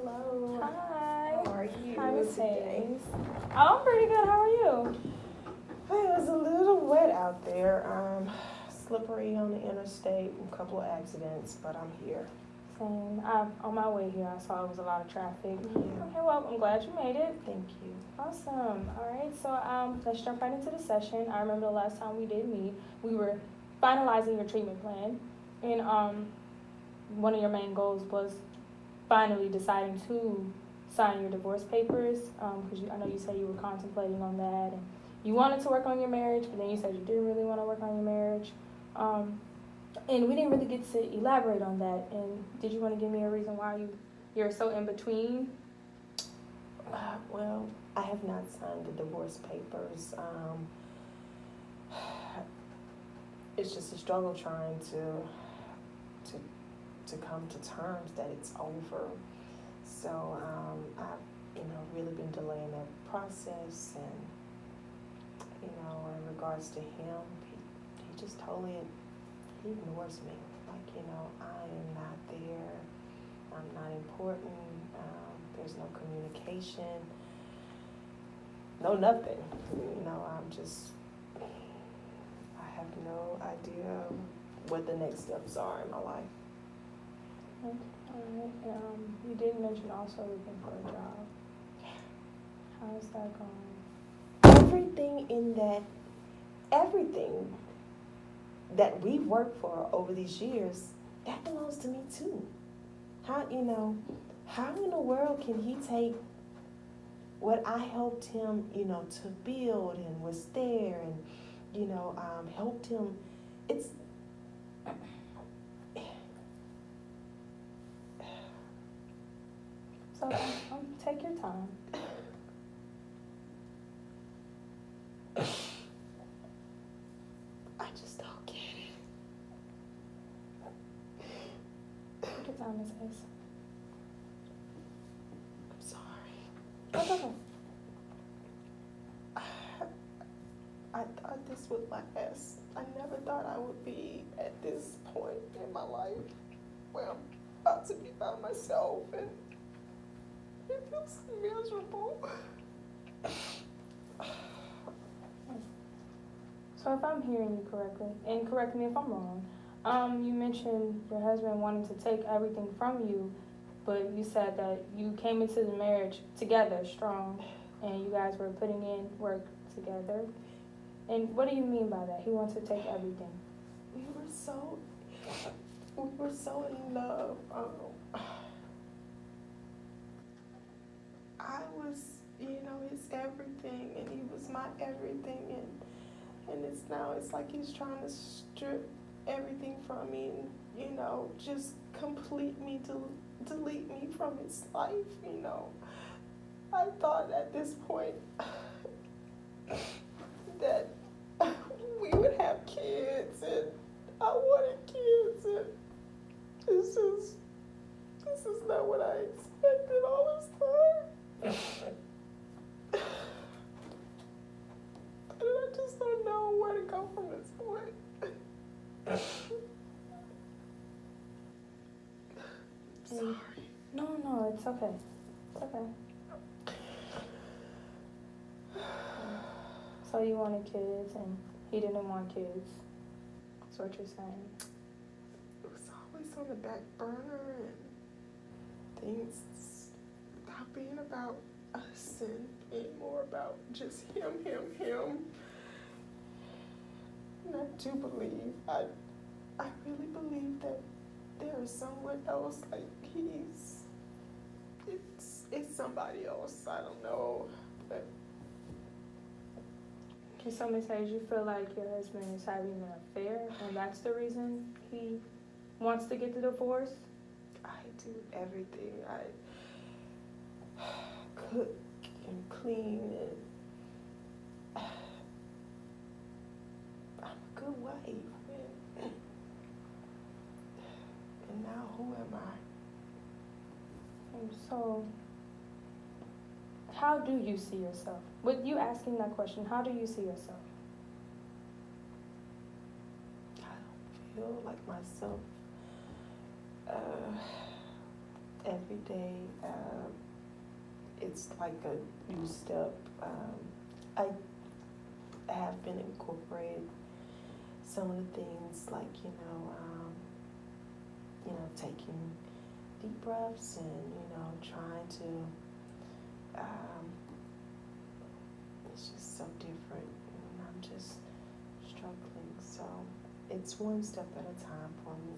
Hello. Hi. How are you Hi, Miss today? Hayes. Oh, I'm pretty good. How are you? It was a little wet out there. Slippery on the interstate, a couple of accidents, but I'm here. Same. On my way here, I saw it was a lot of traffic. Yeah. Okay, well, I'm glad you made it. Thank you. Awesome. All right, so let's jump right into the session. I remember the last time we did meet, we were finalizing your treatment plan, and one of your main goals was finally deciding to sign your divorce papers, because I know you said you were contemplating on that, and you wanted to work on your marriage, but then you said you didn't really want to work on your marriage. And we didn't really get to elaborate on that. And did you want to give me a reason why you're so in between? Well, I have not signed the divorce papers. It's just a struggle trying to come to terms that it's over. So I've really been delaying that process, and in regards to him, he just totally ignores me. Like, I am not there. I'm not important. There's no communication. No nothing. I have no idea what the next steps are in my life. Okay. All right. You did mention also looking for a job. How's that going? Everything that we've worked for over these years, that belongs to me too. How in the world can he take what I helped him, to build and was there and, helped him? It's, So take your time. I just don't get it. Take your time, Miss Hayes. I'm sorry. That's okay. I thought this would last. I never thought I would be at this point in my life where I'm about to be by myself, and it feels miserable. So if I'm hearing you correctly, and correct me if I'm wrong, you mentioned your husband wanting to take everything from you, but you said that you came into the marriage together, strong, and you guys were putting in work together. And what do you mean by that? He wants to take everything. We were so in love. I was, his everything, and he was my everything, and it's like he's trying to strip everything from me, and just delete me from his life. I thought at this point that we would have kids, and I wanted kids, and this is not what I expected all this time. And I just don't know where to go from this point. Sorry. No, it's okay. It's okay. So you wanted kids, and he didn't want kids. That's what you're saying. It was always on the back burner, and things stopped being about us and being more about just him. And I do believe, I really believe that there is someone else, like it's somebody else, I don't know, but. Can somebody say you feel like your husband is having an affair, and that's the reason he wants to get the divorce? I do everything. I cook and clean, and I'm a good wife. And now who am I? And so, how do you see yourself? With you asking that question, how do you see yourself? I don't feel like myself. every day, it's like a new step. I have been incorporated some of the things like, taking deep breaths and, trying to, it's just so different and I'm just struggling. So it's one step at a time for me.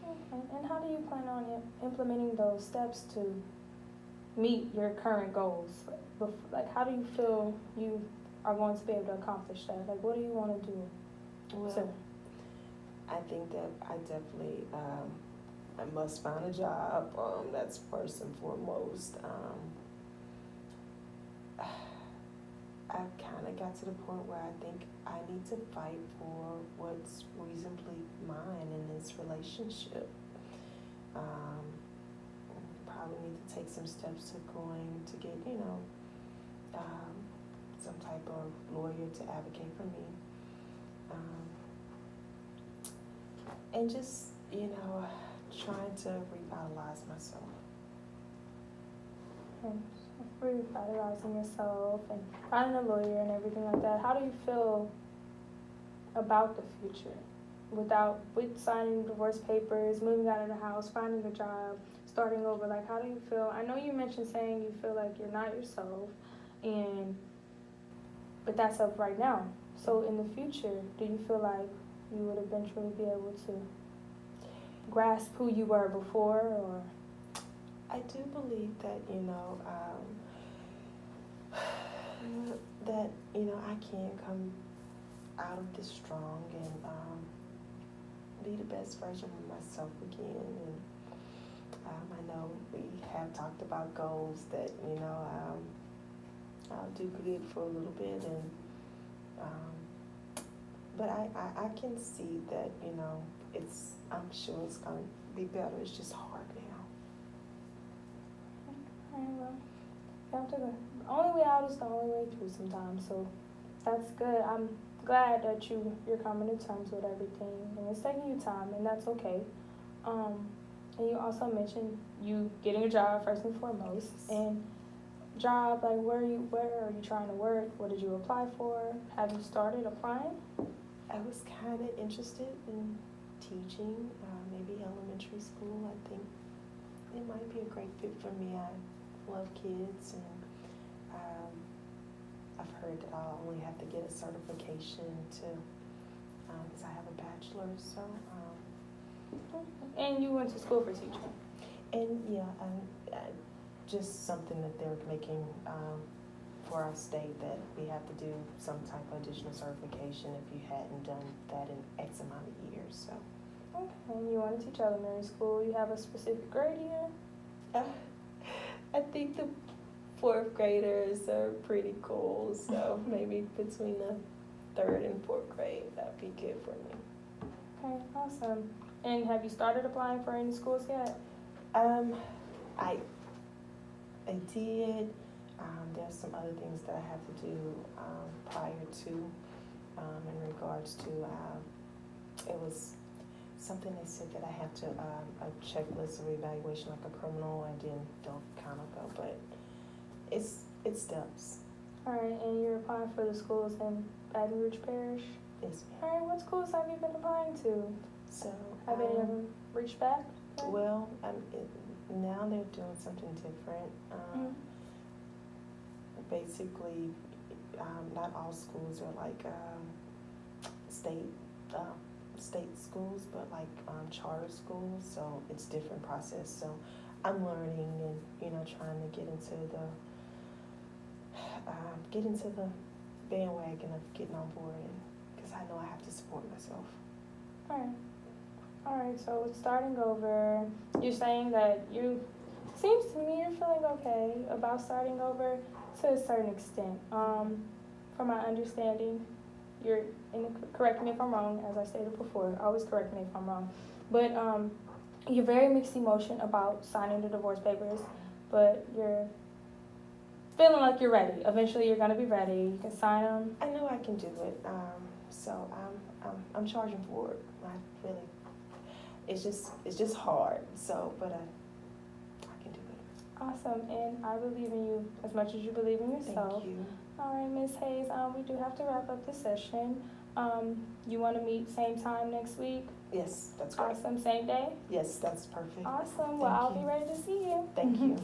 Okay. And how do you plan on implementing those steps to meet your current goals? Like, how do you feel you are going to be able to accomplish that? Like, what do you want to do? Well, I think that I definitely, I must find a job. That's first and foremost. I've kind of got to the point where I think I need to fight for what's reasonably mine in this relationship. Probably need to take some steps to get, some type of lawyer to advocate for me. And just, trying to revitalize myself. Revitalizing yourself and finding a lawyer and everything like that. How do you feel about the future? With signing divorce papers, moving out of the house, finding a job, starting over, like, how do you feel? I know you mentioned saying you feel like you're not yourself, but that's up right now. So in the future, do you feel like you would eventually be able to grasp who you were before, or? I do believe that, that, I can come out of this strong and be the best version of myself again. And I know we have talked about goals that, I'll do good for a little bit, and but I can see that, I'm sure it's going to be better. It's just hard now. Well, you have to go. The only way out is the only way through sometimes, so that's good. I'm glad that you're coming to terms with everything, and it's taking you time, and that's okay. And you also mentioned you getting a job first and foremost, and job, like, where are you trying to work? What did you apply for? Have you started applying? I was kind of interested in teaching, maybe elementary school. I think it might be a great fit for me. I love kids, and I've heard that I'll only have to get a certification because I have a bachelor's. So. And you went to school for teaching. And just something that they're making for our state, that we have to do some type of additional certification if you hadn't done that in X amount of years. So. Okay. And you want to teach elementary school. You have a specific grade year? I think the fourth graders are pretty cool, so maybe between the third and fourth grade, that'd be good for me. Okay, awesome. And have you started applying for any schools yet? I did. There's some other things that I have to do prior to, in regards to, it was something they said that I have to, a checklist of evaluation, like a criminal. I didn't kind of go, but it's steps. All right, and you're applying for the schools in Baton Rouge Parish? Yes, ma'am. All right, what schools have you been applying to? So, have any of them reached back? Well, now they're doing something different. Basically, not all schools are like state schools, but like charter schools. So it's different process. So I'm learning and trying to get into the bandwagon of getting on board, because I know I have to support myself. All right. So starting over, you're saying that seems to me you're feeling okay about starting over to a certain extent. From my understanding, correct me if I'm wrong, as I stated before, always correct me if I'm wrong, but you're very mixed emotion about signing the divorce papers, but you're feeling like you're ready. Eventually you're going to be ready. You can sign them. I know I can do it. So I'm charging for it. it's just hard. So, but I can do it. Awesome, and I believe in you as much as you believe in yourself. Thank you. All right, Ms. Hayes, we do have to wrap up the session. You want to meet same time next week? Yes, that's great. Awesome, same day? Yes, that's perfect. Awesome, well, I'll be ready to see you. Thank you.